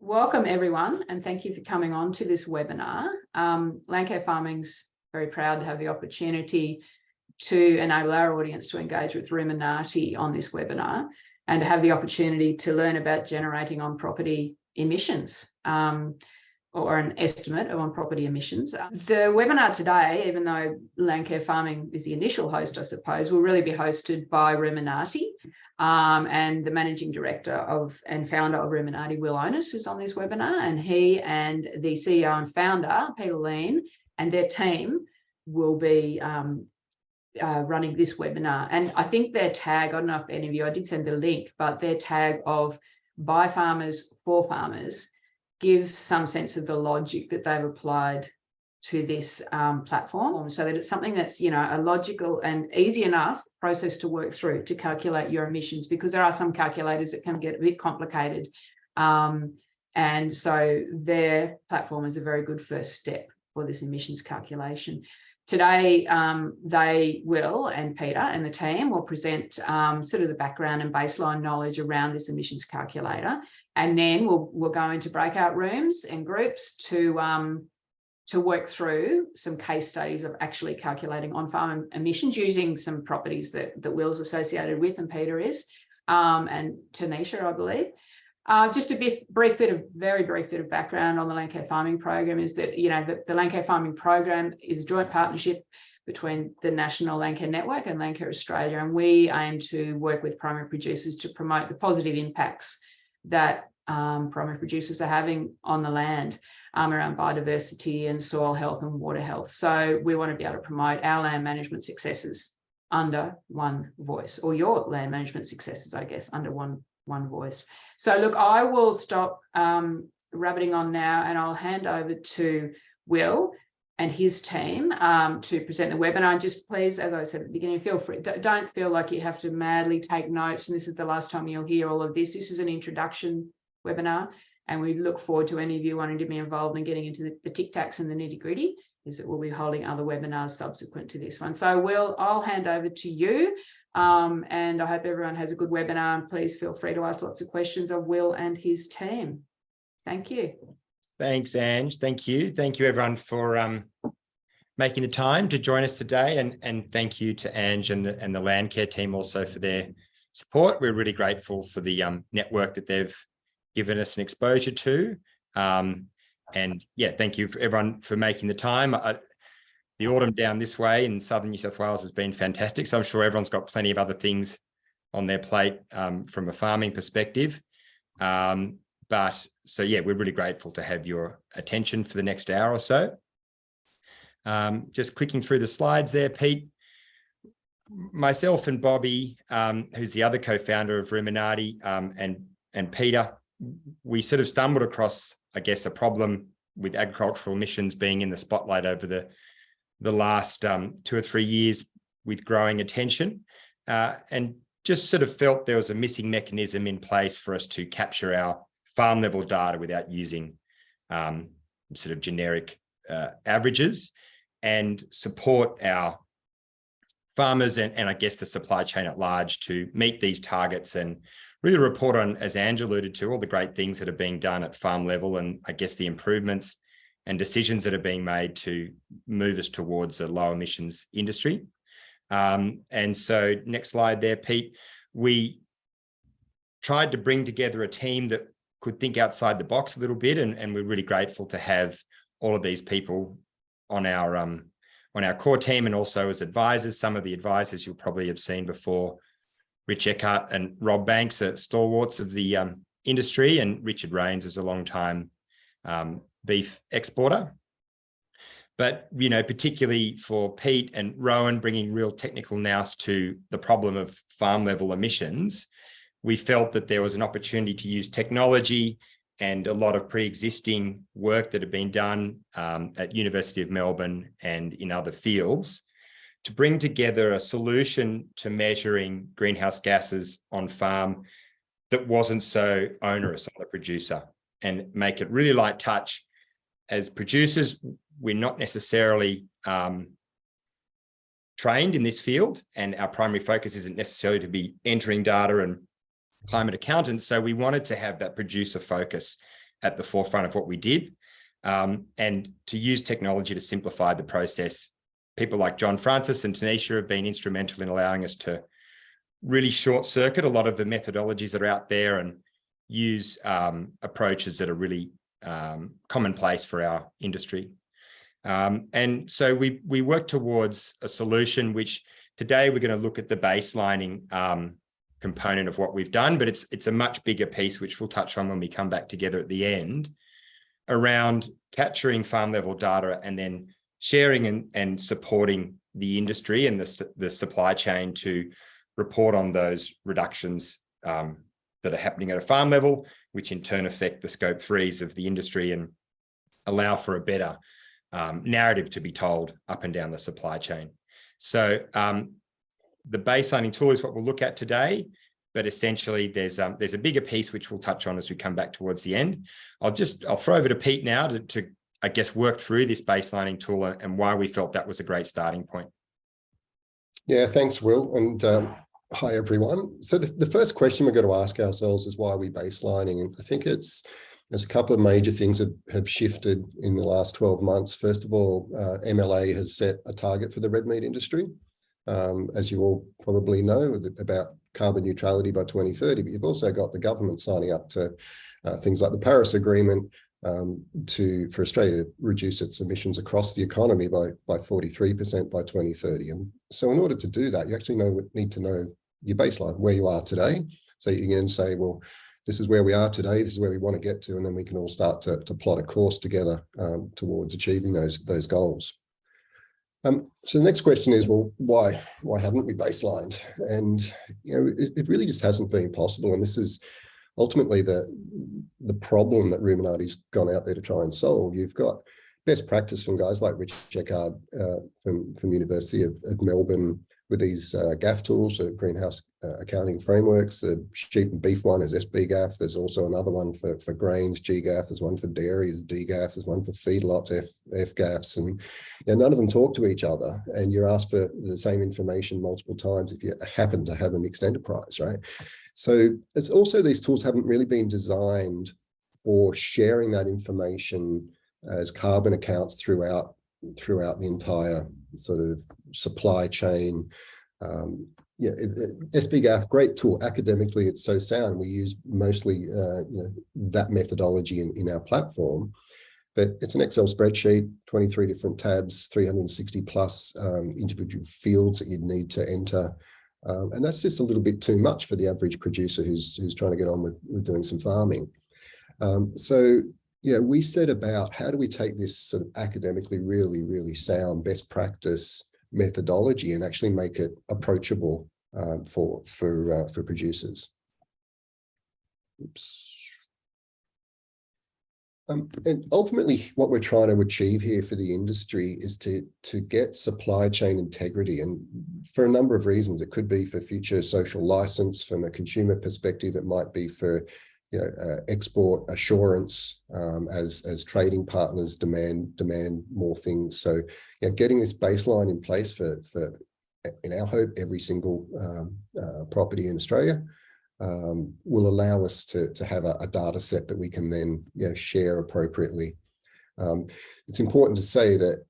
Welcome everyone, and thank you for coming on to this webinar. Landcare Farming's very proud to have the opportunity to enable our audience to engage with Ruminati on this webinar and to have the opportunity to learn about generating on-property emissions or an estimate of on-property emissions. The webinar today, even though Landcare Farming is the initial host, I suppose, will really be hosted by Ruminati. And the managing director and founder of Ruminati, Will Onus, is on this webinar, and he and the CEO and founder, Peter Lean, and their team will be running this webinar. And I think their tag, I don't know if any of you, I did send the link, but their tag of by farmers for farmers gives some sense of the logic that they've applied to this platform, so that it's something that's, you know, a logical and easy enough process to work through to calculate your emissions, because there are some calculators that can get a bit complicated. And so their platform is a very good first step for this emissions calculation. Today, they will, and Peter and the team will present sort of the background and baseline knowledge around this emissions calculator. And then we'll go into breakout rooms and groups to work through some case studies of actually calculating on-farm emissions using some properties that Will's associated with and Peter is, and Tanisha, I believe. Just a very brief bit of background on the Landcare Farming Program is that, you know, the Landcare Farming Program is a joint partnership between the National Landcare Network and Landcare Australia, and we aim to work with primary producers to promote the positive impacts that primary producers are having on the land around biodiversity and soil health and water health. So we want to be able to promote our land management successes under one voice, or your land management successes, I guess, under one voice. So look, I will stop rabbiting on now, and I'll hand over to Will and his team to present the webinar. Just please, as I said at the beginning, feel free, don't feel like you have to madly take notes and this is the last time you'll hear all of this. This is an introduction webinar, and we look forward to any of you wanting to be involved in getting into the tic-tacs and the nitty-gritty, is that we'll be holding other webinars subsequent to this one. So Will, I'll hand over to you. And I hope everyone has a good webinar, and please feel free to ask lots of questions of Will and his team. Thank you. Thanks, Ange. Thank you. Thank you, everyone, for making the time to join us today. And thank you to Ange and the Landcare team also for their support. We're really grateful for the network that they've given us an exposure to. And yeah, thank you for everyone for making the time. The autumn down this way in southern New South Wales has been fantastic. So I'm sure everyone's got plenty of other things on their plate from a farming perspective. But so, yeah, we're really grateful to have your attention for the next hour or so. Just clicking through the slides there, Pete, myself and Bobby, who's the other co-founder of Ruminati, and Peter, we sort of stumbled across, I guess, a problem with agricultural emissions being in the spotlight over the last 2 or 3 years with growing attention, and just sort of felt there was a missing mechanism in place for us to capture our farm level data without using sort of generic averages, and support our farmers and I guess the supply chain at large to meet these targets, and really report on, as Ange alluded to, all the great things that are being done at farm level, and I guess the improvements and decisions that are being made to move us towards a low emissions industry. And so next slide there, Pete, we tried to bring together a team that could think outside the box a little bit, and we're really grateful to have all of these people on our core team, and also as advisors. Some of the advisors you'll probably have seen before: Rich Eckhart and Rob Banks are stalwarts of the industry, and Richard Rains is a long time beef exporter. But, you know, particularly for Pete and Rowan, bringing real technical nous to the problem of farm level emissions, we felt that there was an opportunity to use technology and a lot of pre-existing work that had been done at University of Melbourne and in other fields to bring together a solution to measuring greenhouse gases on farm that wasn't so onerous on the producer, and make it really light touch. As producers, we're not necessarily trained in this field, and our primary focus isn't necessarily to be entering data and climate accountants. So we wanted to have that producer focus at the forefront of what we did, and to use technology to simplify the process. People like John Francis and Tanisha have been instrumental in allowing us to really short circuit a lot of the methodologies that are out there and use approaches that are really commonplace for our industry. And so we work towards a solution which today we're going to look at the baselining component of what we've done, but it's a much bigger piece, which we'll touch on when we come back together at the end, around capturing farm level data and then sharing and supporting the industry and the supply chain to report on those reductions that are happening at a farm level, which in turn affect the scope 3s of the industry and allow for a better narrative to be told up and down the supply chain. So the baselining tool is what we'll look at today, but essentially there's a bigger piece which we'll touch on as we come back towards the end. I'll throw over to Pete now to I guess work through this baselining tool and why we felt that was a great starting point. Yeah, thanks, Will, and hi everyone. So the first question we're going to ask ourselves is, why are we baselining? And I think there's a couple of major things that have shifted in the last 12 months. First of all, MLA has set a target for the red meat industry, as you all probably know, about carbon neutrality by 2030, but you've also got the government signing up to things like the Paris Agreement for Australia to reduce its emissions across the economy by 43% by 2030. And so in order to do that, you actually need to know your baseline, where you are today. So you can say, well, this is where we are today, this is where we want to get to, and then we can all start to plot a course together towards achieving those goals. So the next question is, well, why haven't we baselined? And it really just hasn't been possible. And this is ultimately the problem that Ruminati's gone out there to try and solve. You've got best practice from guys like Rich Eckard from University of Melbourne with these GAF tools, greenhouse accounting frameworks. The sheep and beef one is SBGAF. There's also another one for grains, GGAF. There's one for dairy, is DGAF. There's one for feedlots, FGAFs. And none of them talk to each other. And you're asked for the same information multiple times if you happen to have a mixed enterprise, right? So it's also, these tools haven't really been designed for sharing that information as carbon accounts throughout the entire sort of supply chain. SBGAF, great tool. Academically, it's so sound. We use mostly that methodology in our platform, but it's an Excel spreadsheet, 23 different tabs, 360 plus individual fields that you'd need to enter. And that's just a little bit too much for the average producer who's trying to get on with doing some farming. So we set about, how do we take this sort of academically really, really sound best practice methodology and actually make it approachable for producers. Oops. And ultimately, what we're trying to achieve here for the industry is to get supply chain integrity, and for a number of reasons. It could be for future social license. From a consumer perspective, it might be for export assurance as trading partners demand more things. So getting this baseline in place for in our hope, every single property in Australia will allow us to have a data set that we can then share appropriately. It's important to say that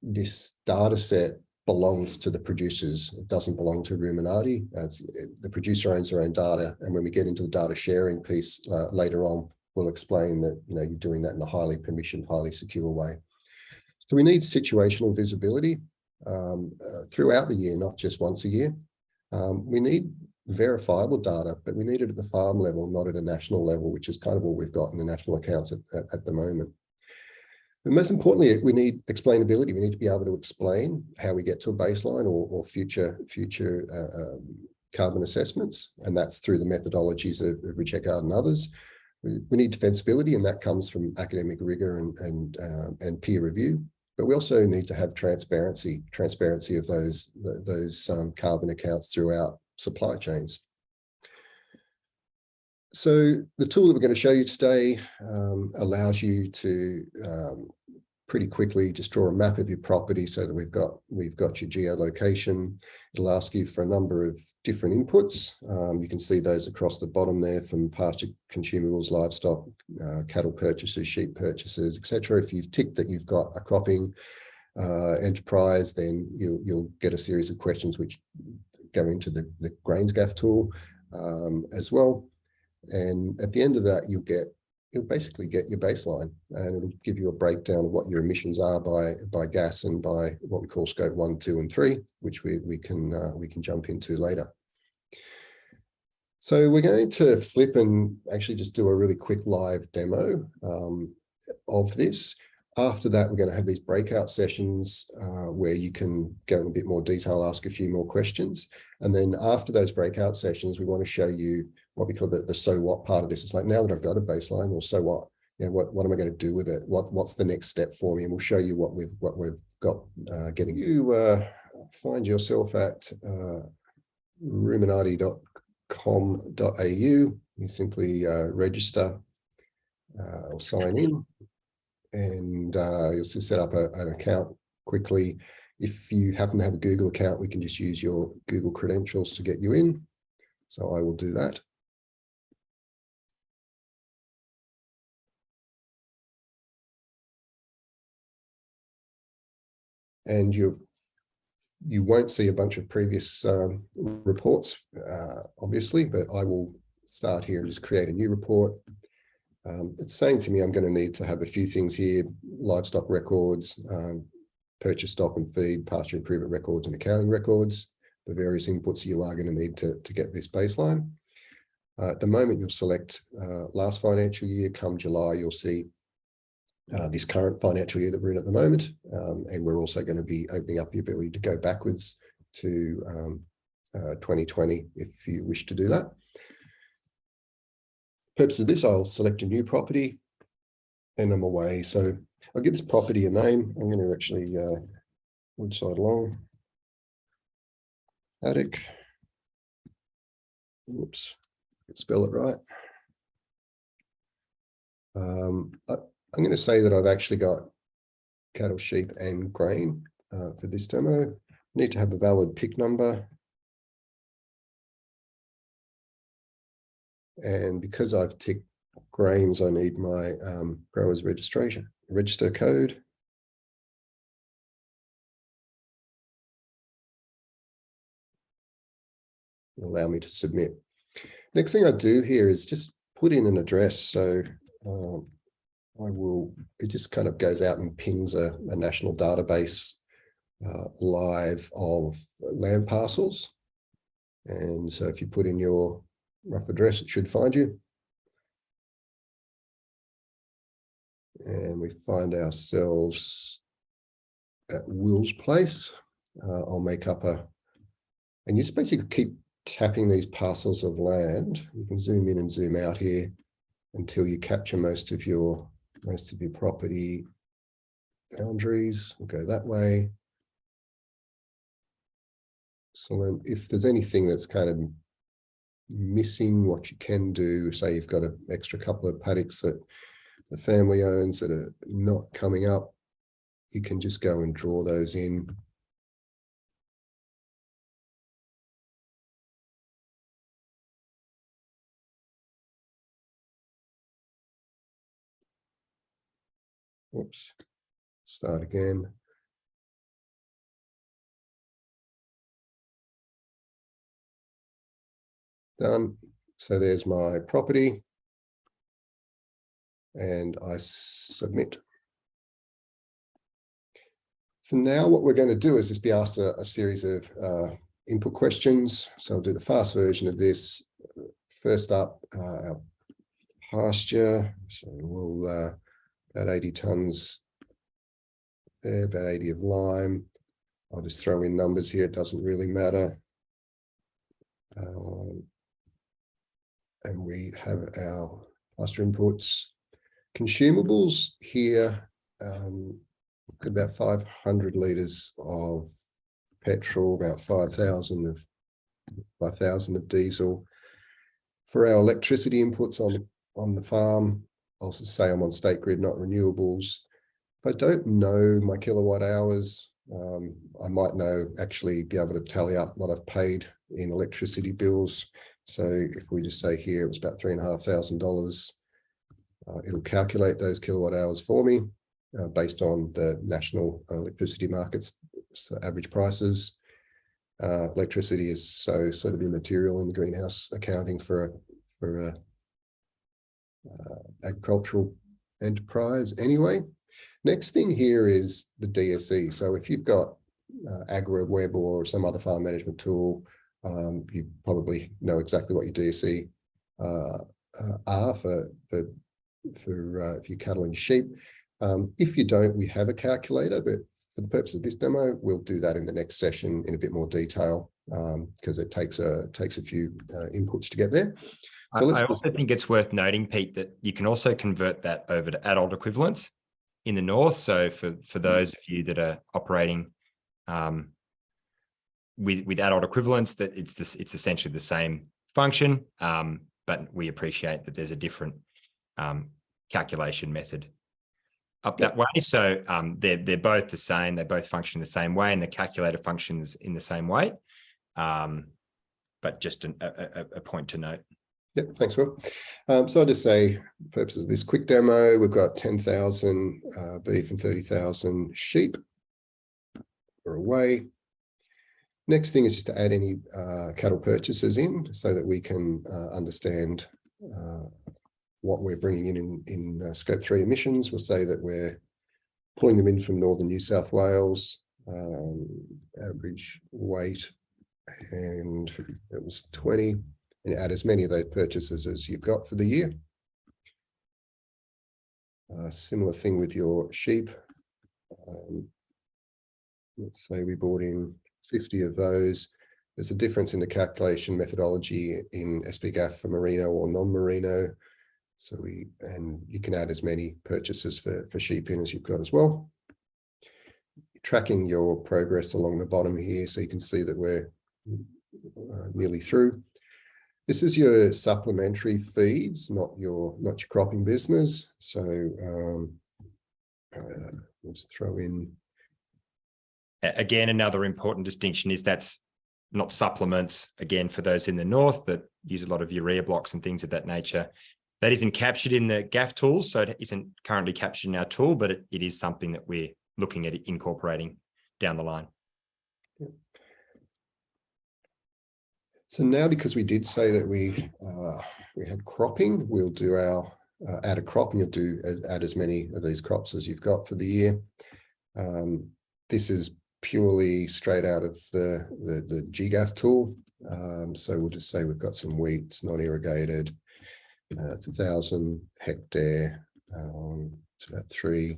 this data set belongs to the producers. It doesn't belong to Ruminati. The producer owns their own data, and when we get into the data sharing piece later on, we'll explain that you're doing that in a highly permissioned, highly secure way. So we need situational visibility throughout the year, not just once a year. We need verifiable data, but we need it at the farm level, not at a national level, which is kind of all we've got in the national accounts at the moment. But most importantly, we need explainability. We need to be able to explain how we get to a baseline or future carbon assessments, and that's through the methodologies of Rich Eckard and others. We need defensibility, and that comes from academic rigor and peer review. But we also need to have transparency of those carbon accounts throughout supply chains. So the tool that we're going to show you today allows you to pretty quickly just draw a map of your property so that we've got your geolocation. It'll ask you for a number of different inputs. You can see those across the bottom there, from pasture consumables, livestock, cattle purchases, sheep purchases, etc. If you've ticked that you've got a cropping enterprise, then you'll get a series of questions which go into the grains gaff tool as well. And at the end of that, you'll basically get your baseline, and it'll give you a breakdown of what your emissions are by gas and by what we call scope 1, 2, and 3, which we can jump into later. So we're going to flip and actually just do a really quick live demo of this. After that, we're going to have these breakout sessions where you can go in a bit more detail, ask a few more questions. And then after those breakout sessions, we want to show you what we call the so what part of this. It's like, now that I've got a baseline, well, so what? You know, what am I going to do with it? What's the next step for me? And we'll show you what we've got getting. You find yourself at ruminati.com.au. You simply register or sign in. And you'll just set up an account quickly. If you happen to have a Google account, we can just use your Google credentials to get you in. So I will do that. And you won't see a bunch of previous reports, obviously, but I will start here and just create a new report. It's saying to me I'm going to need to have a few things here: livestock records, purchase stock and feed, pasture improvement records, and accounting records, the various inputs you are going to need to get this baseline. At the moment, you'll select last financial year. Come July, you'll see this current financial year that we're in at the moment. And we're also going to be opening up the ability to go backwards to 2020 if you wish to do that. Purpose of this, I'll select a new property and I'm away. So I'll give this property a name. I'm going to actually Woodside Long Attic. Whoops, spell it right. I'm going to say that I've actually got cattle, sheep, and grain for this demo. I need to have a valid PIC number. And because I've ticked grains, I need my grower's register code. Allow me to submit. Next thing I do here is just put in an address. So it just kind of goes out and pings a national database live of land parcels. And so if you put in your rough address, it should find you. And we find ourselves at Will's place. I'll make up and you just basically keep tapping these parcels of land. You can zoom in and zoom out here until you capture most of your property boundaries. We'll go that way. Excellent. If there's anything that's kind of missing, what you can do, say you've got an extra couple of paddocks that the family owns that are not coming up, you can just go and draw those in. Whoops, start again. Done. So there's my property. And I submit. So now what we're going to do is just be asked a series of input questions. So I'll do the fast version of this. First up, our pasture. So we'll about 80 tonnes there, about 80 of lime. I'll just throw in numbers here. It doesn't really matter. And we have our pasture inputs. Consumables here, about 500 litres of petrol, about 5,000 of diesel. For our electricity inputs on the farm, I'll say I'm on state grid, not renewables. If I don't know my kilowatt hours, I might actually be able to tally up what I've paid in electricity bills. So if we just say here, it was about $3,500, it'll calculate those kilowatt hours for me based on the national electricity markets average prices. Electricity is so sort of immaterial in the greenhouse accounting for agricultural enterprise anyway. Next thing here is the DSE. So if you've got AgriWeb or some other farm management tool, you probably know exactly what your DSE are for your cattle and sheep. If you don't, we have a calculator, but for the purpose of this demo, we'll do that in the next session in a bit more detail because it takes a few inputs to get there. So I also think it's worth noting, Pete, that you can also convert that over to adult equivalents in the north. So for those of you that are operating with adult equivalents, that it's essentially the same function, but we appreciate that there's a different calculation method up that way. So they're both the same. They both function the same way, and the calculator functions in the same way. But just a point to note. Yep, thanks, Will. So I'll just say, for purposes of this quick demo, we've got 10,000 beef and 30,000 sheep are away. Next thing is just to add any cattle purchases in so that we can understand what we're bringing in Scope 3 emissions. We'll say that we're pulling them in from northern New South Wales, average weight, and it was 20. And add as many of those purchases as you've got for the year. Similar thing with your sheep. Let's say we bought in 50 of those. There's a difference in the calculation methodology in SPGAF for merino or non-merino. So you can add as many purchases for sheep in as you've got as well. Tracking your progress along the bottom here, so you can see that we're nearly through. This is your supplementary feeds, not your cropping business. So we'll just throw in. Again, another important distinction is that's not supplements. Again, for those in the north that use a lot of urea blocks and things of that nature, that isn't captured in the GAF tools. So it isn't currently captured in our tool, but it is something that we're looking at incorporating down the line. So now, because we did say that we had cropping, we'll do our add a crop, and you'll add as many of these crops as you've got for the year. This is purely straight out of the GGAF tool. So we'll just say we've got some wheat, it's non-irrigated. It's 1,000 hectare. It's about 3,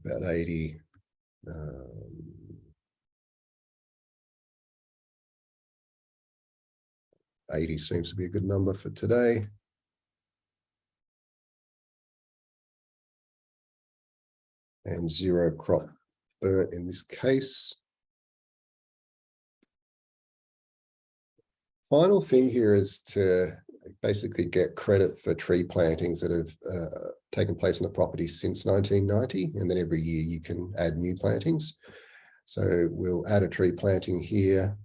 about 80. 80 seems to be a good number for today. And 0 crop burnt in this case. Final thing here is to basically get credit for tree plantings that have taken place on the property since 1990, and then every year you can add new plantings. So we'll add a tree planting here.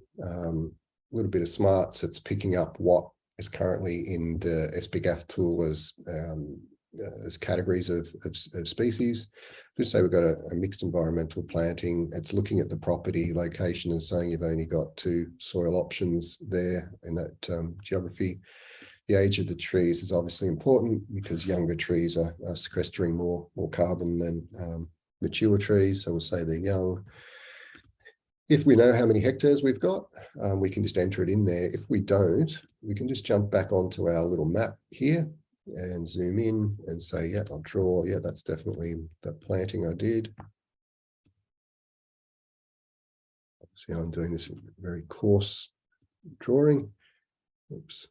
A little bit of smarts, it's picking up what is currently in the SPGAF tool as categories of species. Just say we've got a mixed environmental planting. It's looking at the property location and saying you've only got 2 soil options there in that geography. The age of the trees is obviously important because younger trees are sequestering more carbon than mature trees. So we'll say they're young. If we know how many hectares we've got, we can just enter it in there. If we don't, we can just jump back onto our little map here and zoom in and say, yeah, I'll draw. Yeah, that's definitely the planting I did. See how I'm doing this very coarse drawing. Oops.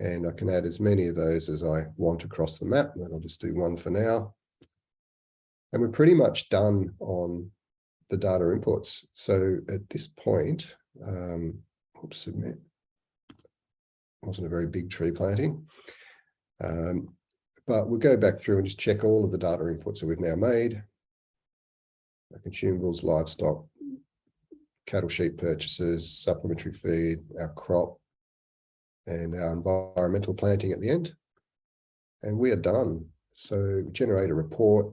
And I can add as many of those as I want across the map. And I'll just do one for now. And we're pretty much done on the data inputs. So at this point, oops, submit. Wasn't a very big tree planting. But But we'll go back through and just check all of the data inputs that we've now made. Our consumables, livestock, cattle, sheep purchases, supplementary feed, our crop, and our environmental planting at the end. And we are done. So generate a report.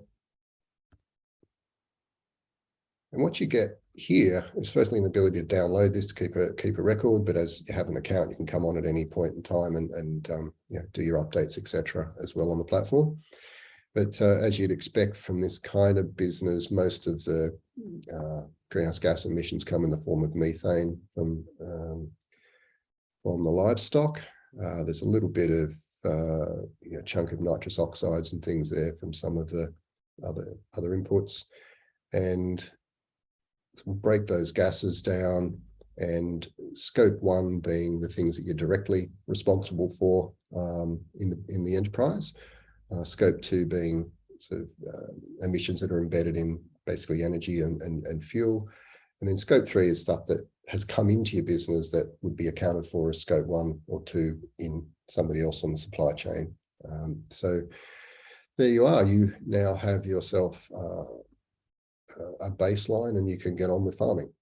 And what you get here is firstly an ability to download this to keep a record, but as you have an account, you can come on at any point in time and do your updates, etc., as well on the platform. But as you'd expect from this kind of business, most of the greenhouse gas emissions come in the form of methane from the livestock. There's a little bit of chunk of nitrous oxides and things there from some of the other inputs, and we'll break those gases down, and scope 1 being the things that you're directly responsible for in the enterprise. Scope 2 being sort of emissions that are embedded in basically energy and fuel. And then scope 3 is stuff that has come into your business that would be accounted for as scope 1 or 2 in somebody else on the supply chain. So there you are. You now have yourself a baseline, and you can get on with farming.